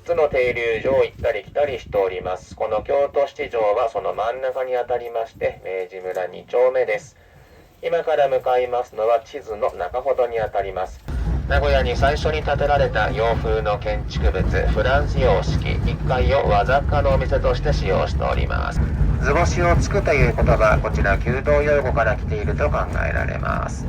津の停留所を行ったり来たりしております。この京都七条はその真ん中にあたりまして、明治村2丁目です。今から向かいますのは地図の中ほどにあたります。名古屋に最初に建てられた洋風の建築物、フランス様式1階を和雑貨のお店として使用しております。図星をつくという言葉、こちら弓道用語から来ていると考えられます。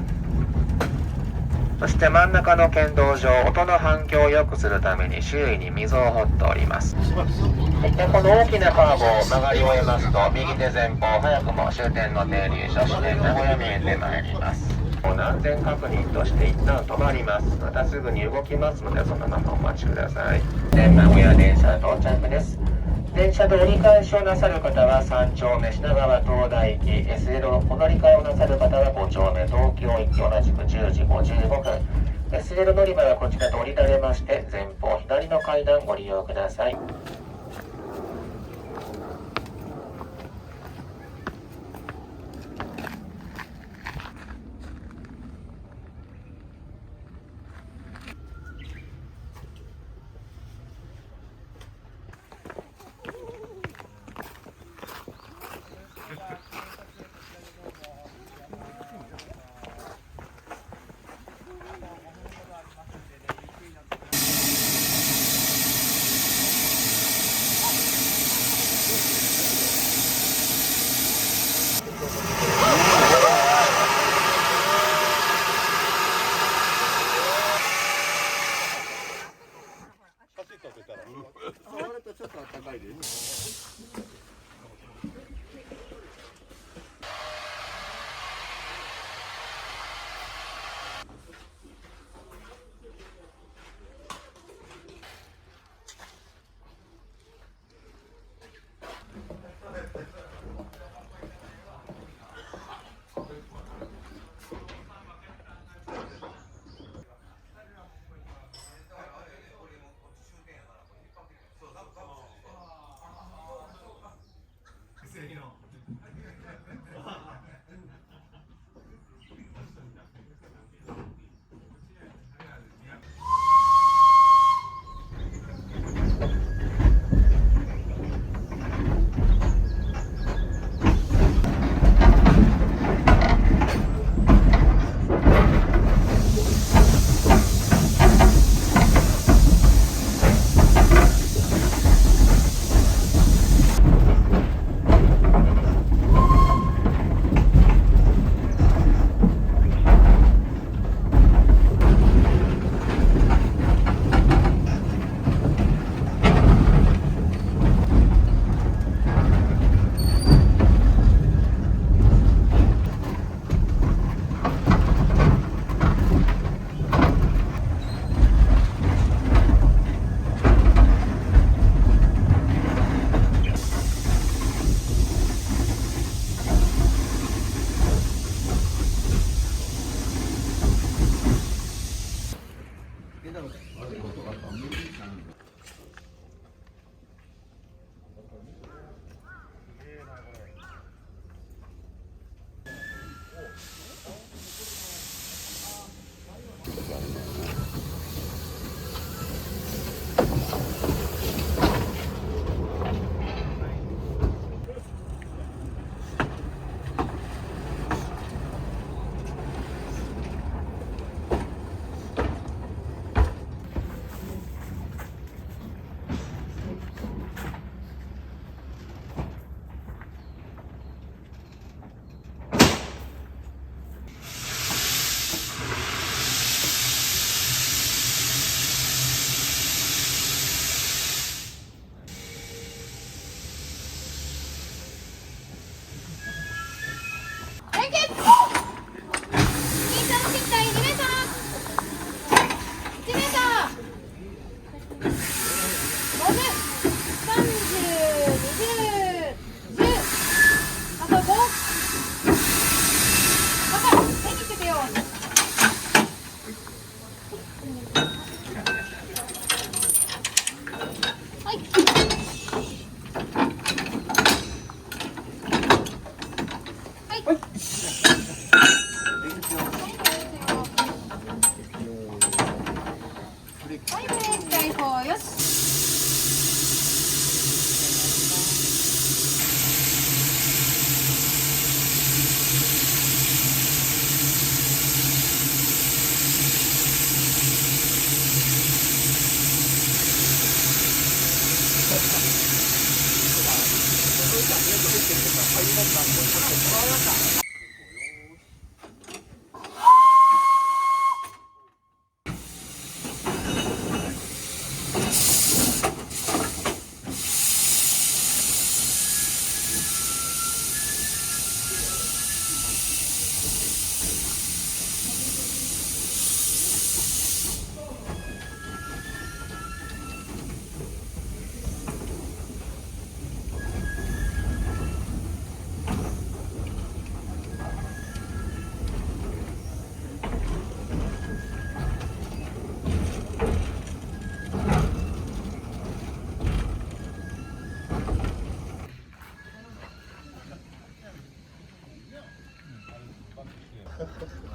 そして真ん中の県道上、音の反響を良くするために周囲に溝を掘っております。でこの大きなカーブを曲がり終えますと、右手前方、早くも終点の停留所、支店名古屋見えてまいります。安全確認として一旦止まります。またすぐに動きますので、そのままお待ちください。名古屋電車到着です。電車で折り返しをなさる方は3丁目品川東大行き SL のお乗り換えをなさる方は5丁目東京行き同じく10時55分 SL 乗り場はこちらと降りられまして、前方左の階段ご利用ください。ハハハ。